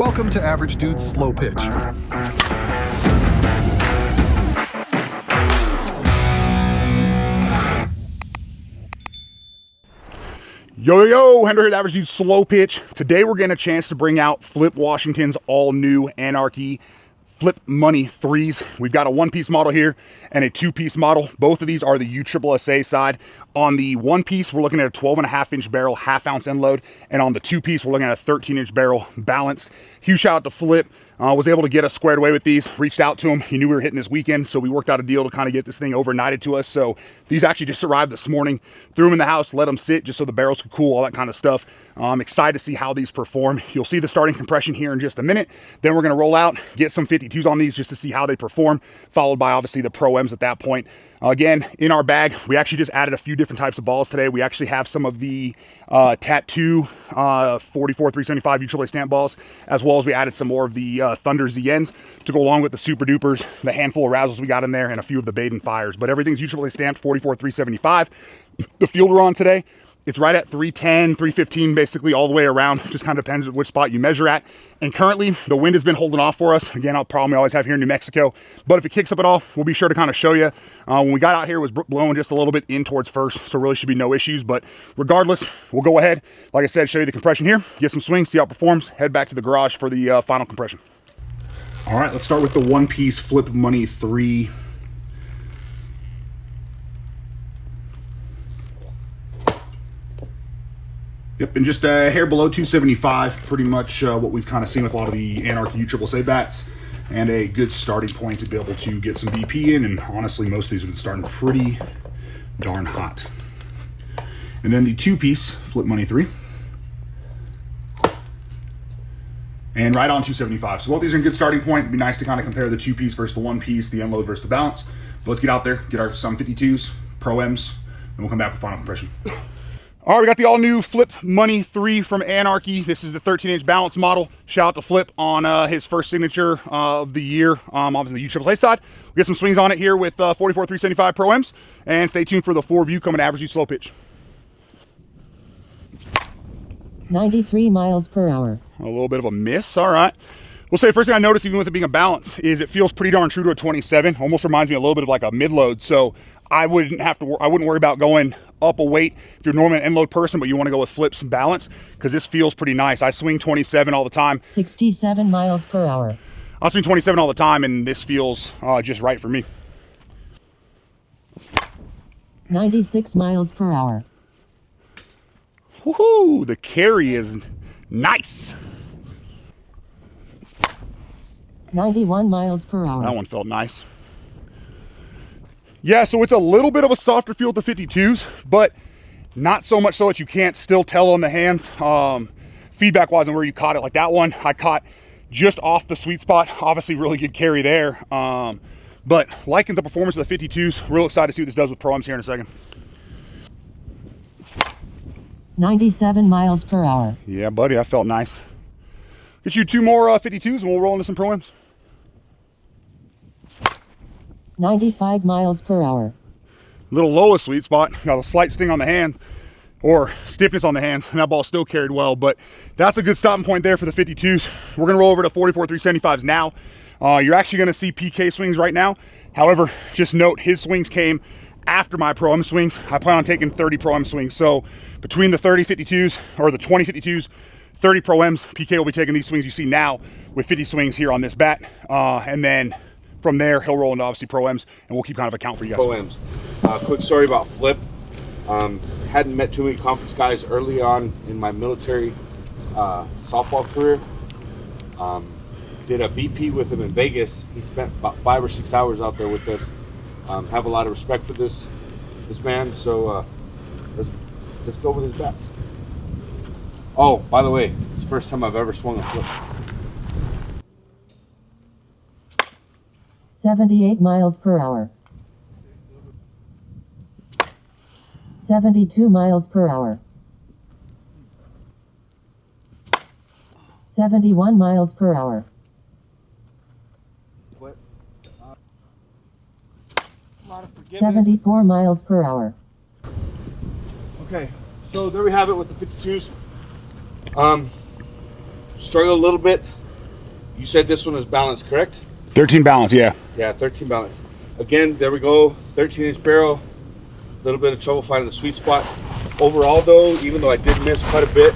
Welcome to Average Dude's Slow Pitch. Yo, Henry here, the Average Dude's Slow Pitch. Today we're getting a chance to bring out Flip Washington's all-new Anarchy Flip Money 3s. We've got a one-piece model here and a two-piece model. Both of these are the USSSA side. On the one-piece, we're looking at a 12.5-inch barrel, half-ounce end load, and on the two-piece, we're looking at a 13-inch barrel, balanced. Huge shout out to Flip. Was able to get us squared away with these. Reached out to him. He knew we were hitting this weekend, so we worked out a deal to kind of get this thing overnighted to us. So these actually just arrived this morning. Threw them in the house, let them sit just so the barrels could cool, all that kind of stuff. I'm excited to see how these perform. You'll see the starting compression here in just a minute. Then we're going to roll out, get some 52s on these just to see how they perform, followed by obviously the Pro M's at that point. Again, in our bag, we actually just added a few different types of balls today. We actually have some of the Tattoo 44 375 USSSA stamp balls, as well as we added some more of the Thunder ZNs to go along with the Super Dupers, the handful of Razzles we got in there, and a few of the Baden Fires. But everything's USSSA stamped 44 375. The field we're on today, it's right at 310, 315, basically all the way around. Just kind of depends on which spot you measure at. And currently, the wind has been holding off for us. Again, I'll probably always have here in New Mexico. But if it kicks up at all, we'll be sure to kind of show you. When we got out here, it was blowing just a little bit in towards first, so really should be no issues. But regardless, we'll go ahead, like I said, show you the compression here, get some swings, see how it performs, head back to the garage for the final compression. All right, let's start with the one-piece Flip Money 3. Yep, and just a hair below 275, pretty much what we've kind of seen with a lot of the Anarchy USSSA bats, and a good starting point to be able to get some BP in, and honestly, most of these have been starting pretty darn hot. And then the two-piece Flip Money 3. And right on 275. So both these are a good starting point. It'd be nice to kind of compare the two-piece versus the one-piece, the unload versus the balance. But let's get out there, get our some 52s, Pro M's, and we'll come back with final compression. All right, we got the all-new Flip Money 3 from Anarchy. This is the 13-inch balance model. Shout out to Flip on his first signature of the year, obviously the USSSA side. We'll get some swings on it here with 44 375 Pro M's, and stay tuned for the 4 view coming to Average Dude Slow Pitch. 93 miles per hour. A little bit of a miss, all right. We'll say first thing I noticed, even with it being a balance, is it feels pretty darn true to a 27. Almost reminds me a little bit of like a mid-load, so I wouldn't worry about going up a weight if you're normally an end load person, but you want to go with Flip's balance, because this feels pretty nice. I swing 27 all the time. 67 miles per hour. I swing 27 all the time, and this feels just right for me. 96 miles per hour. Woohoo! The carry is nice. 91 miles per hour. That one felt nice. Yeah, so it's a little bit of a softer feel with the 52s, but not so much so that you can't still tell on the hands. Feedback-wise on where you caught it, like that one, I caught just off the sweet spot. Obviously, really good carry there. But liking the performance of the 52s. Real excited to see what this does with Pro M's here in a second. 97 miles per hour. Yeah, buddy, that felt nice. Get you 2 more 52s and we'll roll into some Pro M's. 95 miles per hour. Little low sweet spot. Got a slight sting on the hands, or stiffness on the hands, and that ball still carried well, but that's a good stopping point there for the 52s. We're gonna roll over to 44 375s now. You're actually gonna see PK swings right now. However, just note his swings came after my Pro M swings. I plan on taking 30 Pro M swings. So between the 30 52s, or the 20 52s, 30 Pro M's, PK will be taking these swings you see now with 50 swings here on this bat. And then from there, he'll roll into obviously Pro M's, and we'll keep kind of a count for you guys. Pro M's. Quick story about Flip. Hadn't met too many conference guys early on in my military softball career. Did a BP with him in Vegas. He spent about 5 or 6 hours out there with us. Have a lot of respect for this man. So let's go with his bats. Oh, by the way, it's the first time I've ever swung a Flip. 78 miles per hour. 72 miles per hour. 71 miles per hour. What? 74 miles per hour. Okay, so there we have it with the 52s. Struggled a little bit You said this one is balanced, correct? 13 balance, yeah. Yeah, 13 balance. Again, there we go. 13-inch barrel. A little bit of trouble finding the sweet spot. Overall, though, even though I did miss quite a bit,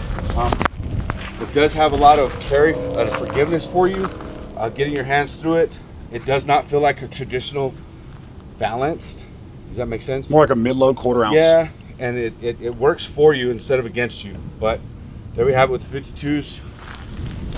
it does have a lot of carry and forgiveness for you. Getting your hands through it, it does not feel like a traditional balanced. Does that make sense? More like a mid-load quarter ounce. Yeah, and it works for you instead of against you. But there we have it with the 52s.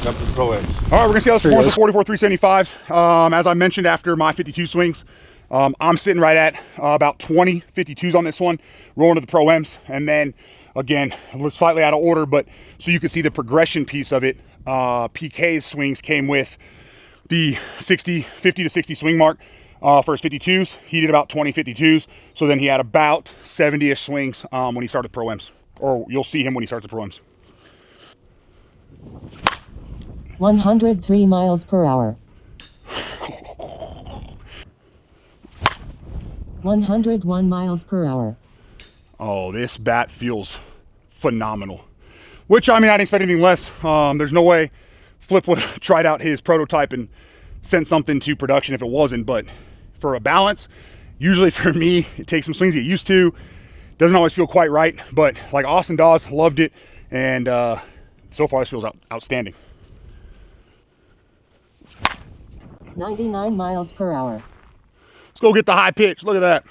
Jumping pro ends. All right, we're gonna see how this performs with 44 375s. As I mentioned, after my 52 swings, I'm sitting right at about 20 52s on this one, rolling to the pro M's, and then again, slightly out of order, but so you can see the progression piece of it. PK's swings came with the 50 to 60 swing mark for his 52s. He did about 20 52s, so then he had about 70-ish swings when he started pro M's, or you'll see him when he starts the pro M's. 103 miles per hour. 101 miles per hour. Oh, this bat feels phenomenal. Which, I mean, I didn't expect anything less. There's no way Flip would have tried out his prototype and sent something to production if it wasn't. But for a balance, usually for me, it takes some swings to get used to. Doesn't always feel quite right. But like Austin Dawes, loved it. And so far, this feels outstanding. 99 miles per hour. Let's go get the high pitch. Look at that.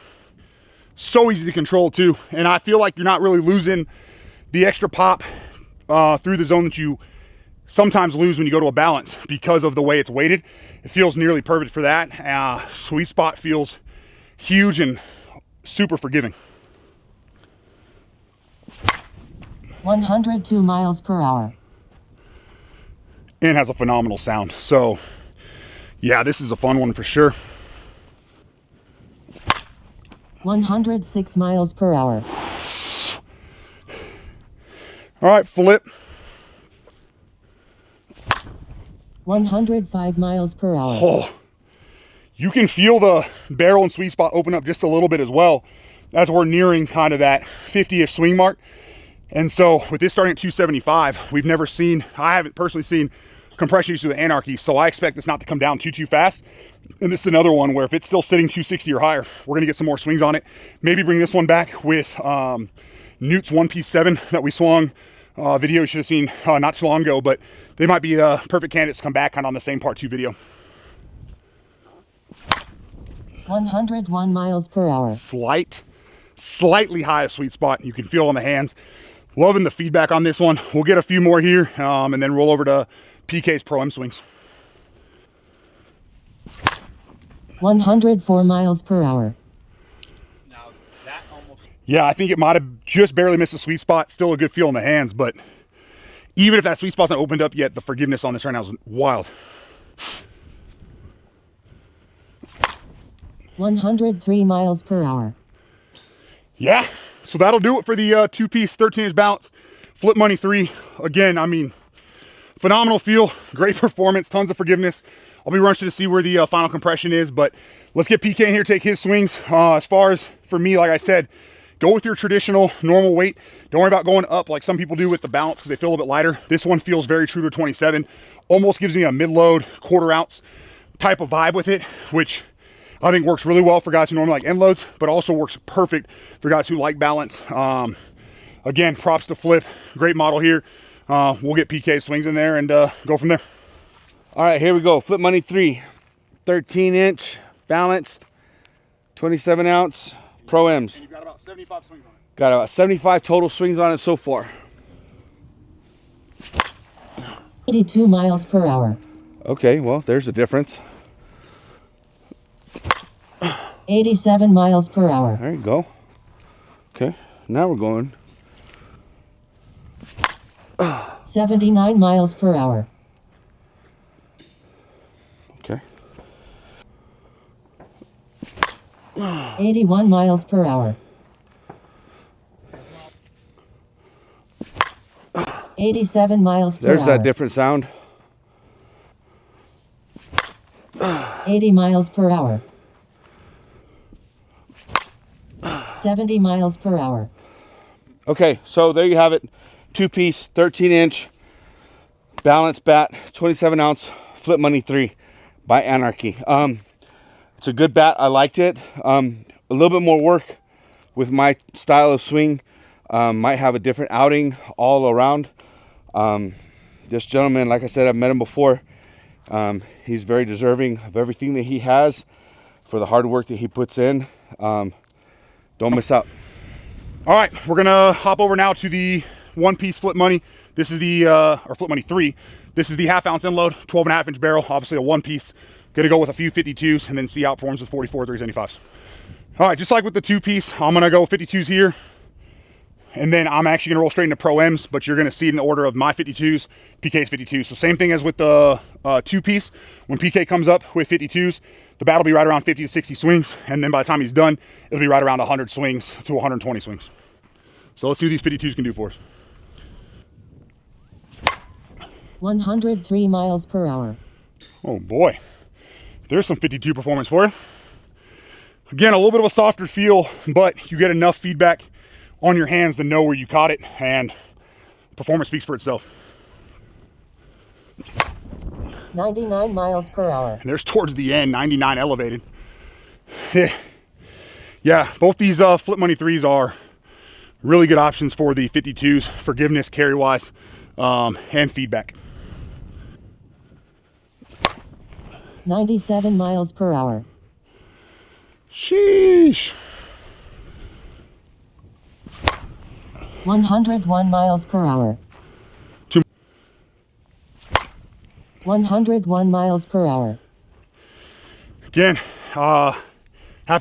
So easy to control too. And I feel like you're not really losing the extra pop through the zone that you sometimes lose when you go to a balance because of the way it's weighted. It feels nearly perfect for that. Sweet spot feels huge and super forgiving. 102 miles per hour. And has a phenomenal sound. So yeah, this is a fun one for sure. 106 miles per hour. All right, Flip. 105 miles per hour. Oh, you can feel the barrel and sweet spot open up just a little bit as well as we're nearing kind of that 50-ish swing mark. And so with this starting at 275, we've never seen, I haven't personally seen compression issues with Anarchy, so I expect this not to come down too fast. And this is another one where if it's still sitting 260 or higher, we're gonna get some more swings on it. Maybe bring this one back with Newt's 1-piece 7 that we swung. Video you should have seen not too long ago, but they might be perfect candidates to come back kind of on the same part 2 video. 101 miles per hour. Slightly high sweet spot. You can feel it on the hands. Loving the feedback on this one. We'll get a few more here and then roll over to PK's Pro M swings. 104 miles per hour. Now that almost. Yeah, I think it might have just barely missed the sweet spot. Still a good feel in the hands, but even if that sweet spot's not opened up yet, the forgiveness on this right now is wild. 103 miles per hour. Yeah, so that'll do it for the 2-piece 13-inch balance Flip Money 3. Again, I mean, phenomenal feel, great performance, tons of forgiveness. I'll be rushing to see where the final compression is, but let's get PK in here, take his swings. As far as for me, like I said, go with your traditional normal weight. Don't worry about going up like some people do with the balance because they feel a little bit lighter. This one feels very true to 27. Almost gives me a mid-load, quarter ounce type of vibe with it, which I think works really well for guys who normally like end loads, but also works perfect for guys who like balance. Again, props to Flip, great model here. We'll get PK swings in there and go from there. All right, here we go. Flip Money 3, 13-inch, balanced, 27-ounce, Pro M's. And you've got about 75 swings on it. Got about 75 total swings on it so far. 82 miles per hour. Okay, well, there's a difference. 87 miles per hour. There you go. Okay, now we're going. 79 miles per hour. Okay. 81 miles per hour. 87 miles per hour. There's that different sound. 80 miles per hour. 70 miles per hour. Okay, so there you have it. 2-piece, 13-inch, balanced bat, 27-ounce, Flip Money 3 by Anarchy. It's a good bat. I liked it. A little bit more work with my style of swing. Might have a different outing all around. This gentleman, like I said, I've met him before. He's very deserving of everything that he has for the hard work that he puts in. Don't miss out. All right, we're gonna hop over now to the one-piece Flip Money. This is the, or Flip Money 3. This is the 1/2 ounce end load, 12.5-inch barrel, obviously a one-piece. Gonna go with a few 52s and then see how it performs with 44 375s. All right, just like with the two-piece, I'm gonna go 52s here. And then I'm actually gonna roll straight into Pro M's, but you're gonna see it in the order of my 52s, PK's 52s. So same thing as with the two-piece. When PK comes up with 52s, the bat will be right around 50 to 60 swings. And then by the time he's done, it'll be right around 100 swings to 120 swings. So let's see what these 52s can do for us. 103 miles per hour. Oh boy, there's some 52 performance for you. Again, a little bit of a softer feel, but you get enough feedback on your hands to know where you caught it, and performance speaks for itself. 99 miles per hour. And there's towards the end, 99 elevated. Yeah, both these Flip Money 3s are really good options for the 52s, forgiveness, carry-wise, and feedback. 97 miles per hour. Sheesh. 101 miles per hour. 101 miles per hour. Again, 1/2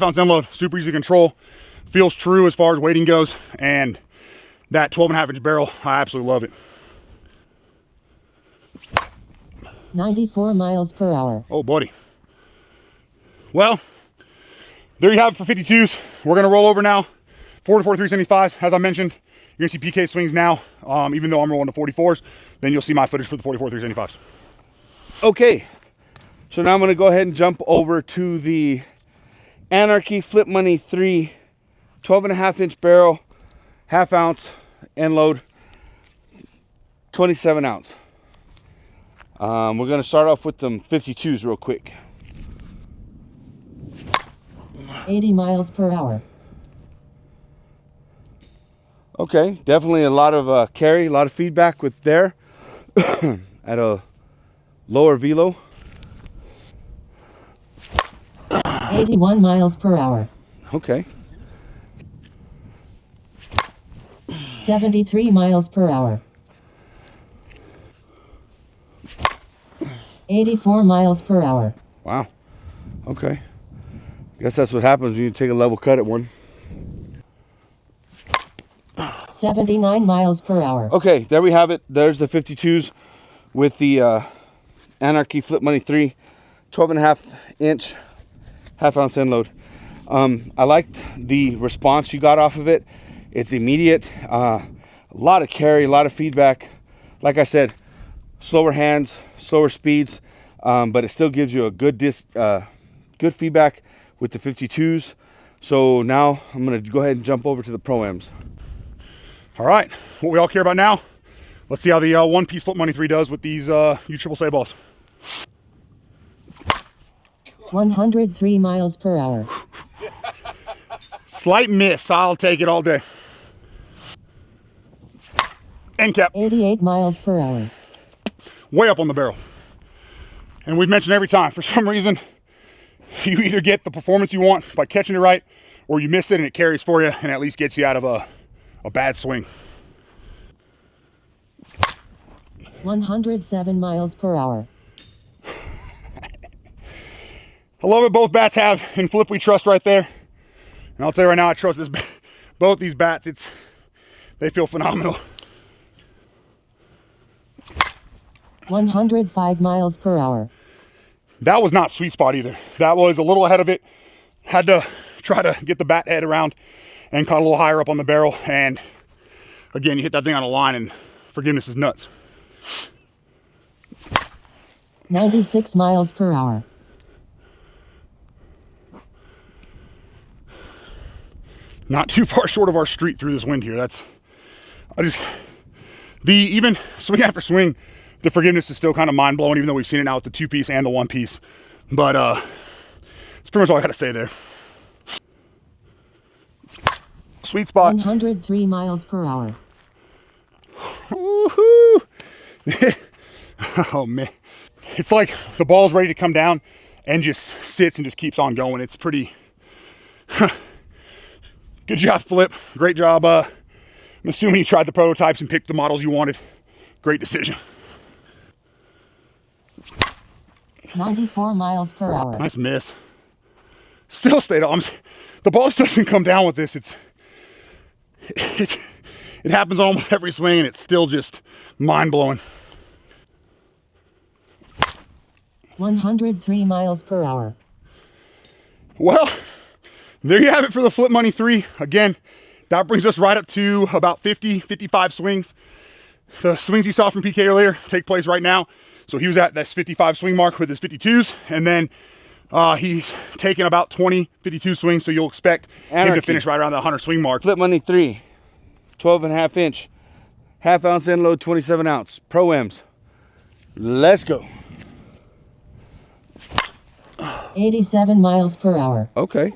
ounce end load, super easy to control. Feels true as far as weighting goes, and that 12.5-inch barrel, I absolutely love it. 94 miles per hour. Oh, buddy. Well, there you have it for 52s. We're gonna roll over now. 44 375s, as I mentioned. You're gonna see PK swings now, even though I'm rolling the 44s. Then you'll see my footage for the 44 375s. Okay, so now I'm going to go ahead and jump over to the Anarchy Flip Money 3 12.5-inch barrel, 1/2 ounce end load, 27 ounce. We're going to start off with them 52s real quick. 80 miles per hour. Okay, definitely a lot of carry, a lot of feedback with there at a lower velo. 81 miles per hour. Okay. 73 miles per hour. 84 miles per hour. Wow. Okay. Guess that's what happens when you take a level cut at one. 79 miles per hour. Okay, there we have it. There's the 52s with the Anarchy Flip Money 3 12.5-inch 1/2 ounce end load. I liked the response you got off of it. It's immediate. A lot of carry, a lot of feedback. Like I said, slower hands, slower speeds, but it still gives you a good good feedback with the 52s. So now I'm going to go ahead and jump over to the Pro-Ams. All right, what we all care about now, let's see how the one-piece Flip Money 3 does with these USSSA balls. 103 miles per hour. Slight miss, I'll take it all day. End cap. 88 miles per hour. Way up on the barrel. And we've mentioned every time, for some reason, you either get the performance you want by catching it right, or you miss it and it carries for you and at least gets you out of a bad swing. 107 miles per hour. I love it. Both bats have in Flip We Trust right there. And I'll tell you right now, I trust both these bats. They feel phenomenal. 105 miles per hour. That was not sweet spot either. That was a little ahead of it. Had to try to get the bat head around and caught a little higher up on the barrel. And again, you hit that thing on a line and forgiveness is nuts. 96 miles per hour. Not too far short of our street through this wind here. Even swing after swing, the forgiveness is still kind of mind-blowing, even though we've seen it now with the 2-piece and the 1-piece. But that's pretty much all I got to say there. Sweet spot. 103 miles per hour. Woohoo! Oh man, it's like the ball's ready to come down and just sits and just keeps on going. It's pretty good job, Flip. Great job. I'm assuming you tried the prototypes and picked the models you wanted. Great decision. 94 miles per hour. Nice miss. Still stayed on. The ball just doesn't come down with this. It happens on almost every swing, and it's still just mind-blowing. 103 miles per hour. Well, there you have it for the Flip Money 3. Again, that brings us right up to about 50, 55 swings. The swings you saw from PK earlier take place right now. So he was at this 55 swing mark with his 52s, and then he's taken about 20, 52 swings, so you'll expect him to finish right around the 100 swing mark. Flip Money 3, 12.5 inch, half ounce end load, 27 ounce, Pro M's. Let's go. 87 miles per hour. Okay.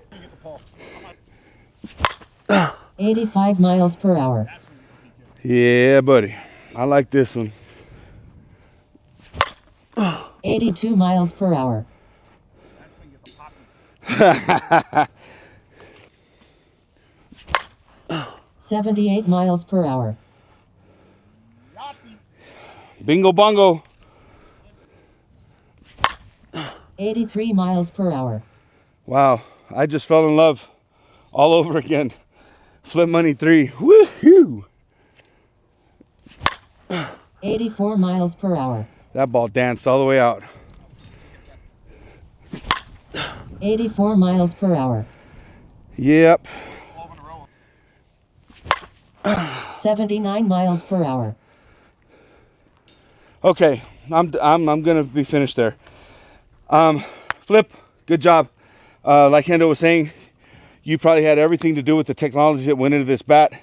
85 miles per hour. Yeah, buddy. I like this one. 82 miles per hour. 78 miles per hour. Bingo bongo. 83 miles per hour. Wow, I just fell in love all over again. Flip Money 3. Woohoo! 84 miles per hour. That ball danced all the way out. 84 miles per hour. Yep. 79 miles per hour. Okay, I'm gonna be finished there. Flip, good job. Like Hendo was saying, you probably had everything to do with the technology that went into this bat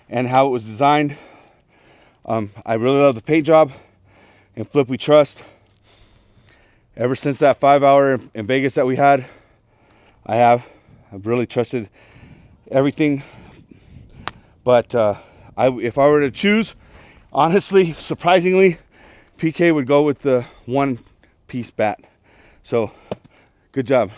and how it was designed. I really love the paint job, and Flip we trust. Ever since that 5 hour in Vegas that we had, I've really trusted everything. But if I were to choose, honestly, surprisingly, PK would go with the 1-piece bat. So, good job.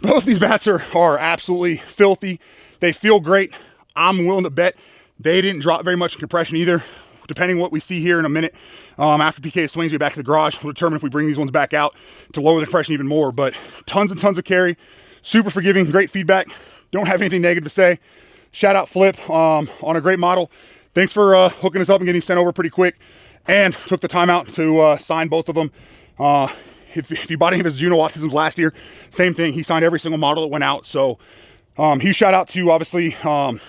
Both these bats are absolutely filthy. They feel great. I'm willing to bet they didn't drop very much in compression either. Depending on what we see here in a minute, after PK swings me back to the garage, we'll determine if we bring these ones back out to lower the compression even more. But tons and tons of carry, super forgiving, great feedback. Don't have anything negative to say. Shout out Flip on a great model. Thanks for hooking us up and getting sent over pretty quick, and took the time out to sign both of them. If you bought any of his Juno Autisms last year, same thing. He signed every single model that went out. So huge shout out to obviously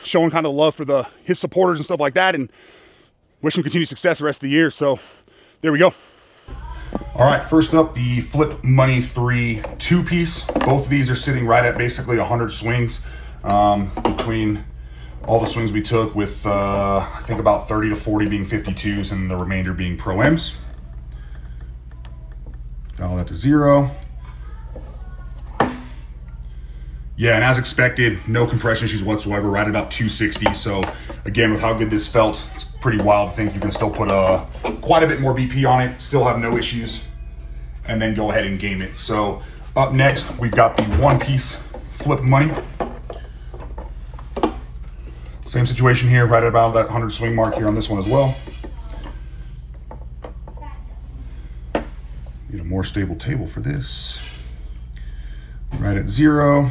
showing kind of love for his supporters and stuff like that, and wish him continued success the rest of the year. So there we go. All right, first up, the Flip Money 3 2-piece. Both of these are sitting right at basically 100 swings between all the swings we took, with I think about 30 to 40 being 52s and the remainder being Pro M's. Dial that to 0. Yeah, and as expected, no compression issues whatsoever, right at about 260. So again, with how good this felt, it's pretty wild to think you can still put quite a bit more BP on it, still have no issues, and then go ahead and game it. So up next, we've got the 1-piece Flip Money. Same situation here, right at about that 100 swing mark here on this one as well. Need a more stable table for this. Right at 0.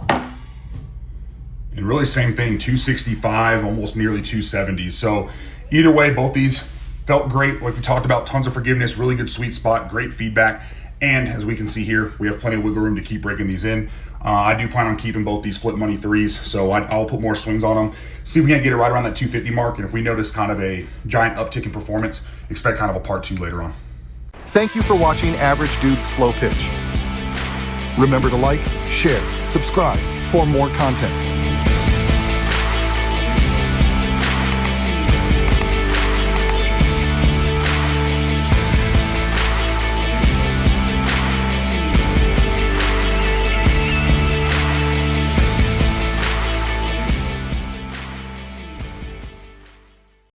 And really same thing, 265, almost nearly 270. So either way, both these felt great. Like we talked about, tons of forgiveness, really good sweet spot, great feedback. And as we can see here, we have plenty of wiggle room to keep breaking these in. I do plan on keeping both these Flip Money 3s, so I'll put more swings on them. See if we can't get it right around that 250 mark. And if we notice kind of a giant uptick in performance, expect kind of a part 2 later on. Thank you for watching Average Dude's Slow Pitch. Remember to like, share, subscribe for more content.